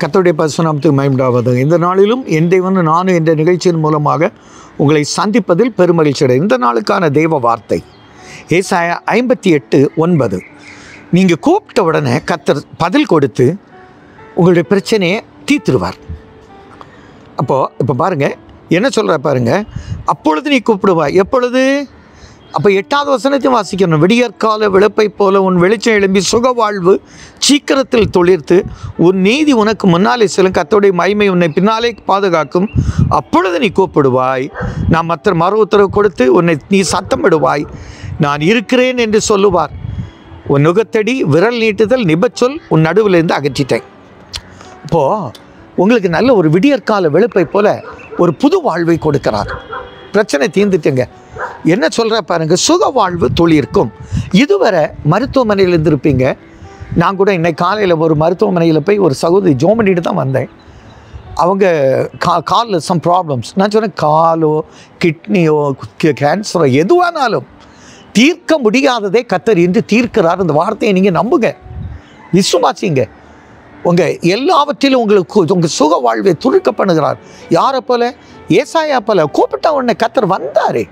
கர்த்தருடைய பரிசுத்த நாமத்துக்கு மகிமை உண்டாவதாக. இந்த நாளிலும் என் தேவன் நானும் என்ற நிகழ்ச்சியின் மூலமாக உங்களை சந்திப்பதில் பெருமகிழ்ச்சி அடைகிறேன். இந்த நாளுக்கான தெய்வ வார்த்தை ஏசாயா 58:9. நீங்கள் கூப்பிட்ட உடனே கர்த்தர் பதில் கொடுத்து உங்களுடைய பிரச்சனையை தீர்த்துருவார். இப்போ பாருங்கள் என்ன சொல்கிற பாருங்கள். அப்பொழுது நீ கூப்பிடுவாய். எப்பொழுது? அப்போ 8வது வசனத்தை வாசிக்கணும். விடியற்கால விளப்பை போல உன் வெளிச்சம் எழும்பி சுக வாழ்வு சீக்கிரத்தில் தொழிர்த்து உன் நீதி உனக்கு முன்னாலே செல்லும். கர்த்தருடைய மகிமை உன்னை பின்னாலே பாதுகாக்கும். அப்பொழுது நீ கூப்பிடுவாய், நான் மறு உத்தரவு கொடுத்து உன்னை நீ சத்தமிடுவாய், நான் இருக்கிறேன் என்று சொல்லுவார். உன் நுகத்தடி விரல் நீட்டுதல் நிபச்சொல் உன் நடுவிலிருந்து அகற்றிட்டேன். இப்போது உங்களுக்கு நல்ல ஒரு விடியற்கால வெளுப்பை போல ஒரு புது வாழ்வை கொடுக்கிறார். பிரச்சனை தீர்ந்துட்டுங்க. என்ன சொல்கிற பாருங்க, சுக வாழ்வு தொழிற்கும். இதுவரை மருத்துவமனையில் இருந்திருப்பீங்க. நான் கூட இன்னைக்கு காலையில் ஒரு மருத்துவமனையில் போய் ஒரு சகோதரி ஜோம் பண்ணிட்டு தான் வந்தேன். அவங்க காலில் சம் ப்ராப்ளம்ஸ். நான் சொன்னேன், காலோ கிட்னியோ கேன்சரோ எதுவானாலும் தீர்க்க முடியாததே கர்த்தர் இன்று தீர்க்கிறார். அந்த வார்த்தையை நீங்கள் நம்புங்க, விசுவாசிங்க. உங்கள் எல்லாவற்றிலும் உங்களுக்கு உங்கள் சுக வாழ்வை துருக்க பண்ணுகிறார். யாரை போல? ஏசாயா போல. கூப்பிட்ட உடனே கர்த்தர் வந்தார்.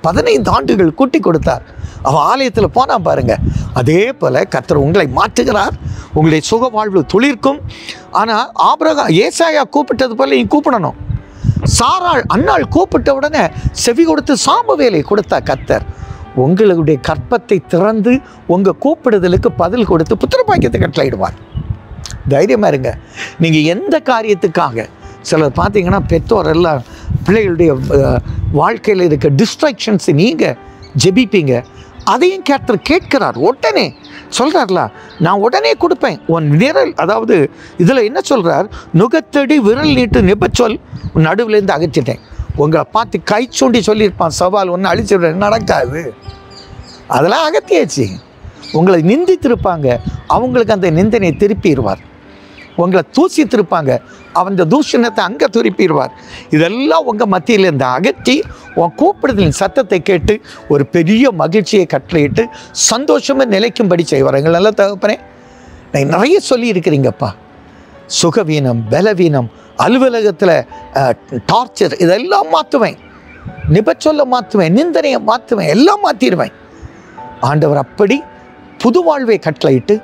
15 ஆண்டுகள் கூட்டி கொடுத்தார். அவன் ஆலயத்தில் போனால் பாருங்கள். அதே போல் கர்த்தர் உங்களை மாற்றுகிறார். உங்களுடைய சுக வாழ்வு துளிர்க்கும். ஆனால் ஏசாயா கூப்பிட்டது போல நீ கூப்பிடணும். சாராள் அன்னாள் கூப்பிட்ட உடனே செவி கொடுத்து சாமுவேலை கொடுத்தா கர்த்தர். உங்களுடைய கற்பத்தை திறந்து உங்கள் கூப்பிடுதலுக்கு பதில் கொடுத்து புத்திரபாக்கியத்தை கட்டளையிடுவார். தைரியமாக இருங்க. நீங்கள் எந்த காரியத்துக்காக, சிலர் பார்த்தீங்கன்னா பெற்றோர் எல்லாம் பிள்ளைகளுடைய வாழ்க்கையில் இருக்க டிஸ்ட்ராக்ஷன்ஸ் நீங்கள் ஜெபிப்பீங்க. அதையும் கேட்கிறார். உடனே சொல்கிறார்ல, நான் உடனே கொடுப்பேன். உன் விரல், அதாவது இதில் என்ன சொல்கிறார், நுகத்தடி விரல் நீட்டு நிபச்சொல் உன் நடுவிலேருந்து அகற்றிட்டேன். உங்களை பார்த்து கை சூண்டி சொல்லியிருப்பான், சவால் ஒன்று அழிச்சு நடக்காது. அதெல்லாம் அகத்தியாச்சு. உங்களை நிந்தித்திருப்பாங்க, அவங்களுக்கு அந்த நிந்தனை திருப்பிடுவார். உங்களை தூசித்திருப்பாங்க, அந்த தூஷணத்தை அங்கே திருப்பிடுவார். இதெல்லாம் உங்கள் மத்தியில் இருந்து அகற்றி உன் கூப்பிடுதலின் சத்தத்தை கேட்டு ஒரு பெரிய மகிழ்ச்சியை கட்டளையிட்டு சந்தோஷமாக நிலைக்கும்படி செய்வார். எங்கள் நல்ல தகப்பனே, நான் நிறைய சொல்லியிருக்கிறீங்கப்பா. சுகவீனம், பலவீனம், அலுவலகத்தில் டார்ச்சர், இதெல்லாம் மாற்றுவேன். நிபச்சொல்ல மாற்றுவேன், நிந்தனையை மாற்றுவேன், எல்லாம் மாற்றிடுவேன். ஆண்டவர் அப்படி புது வாழ்வை கட்டளையிட்டு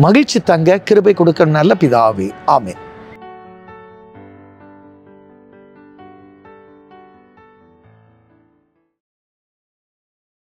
மகிழ்ச்சி தங்க கிருபை கொடுக்க நல்ல பிதாவே. ஆமென்.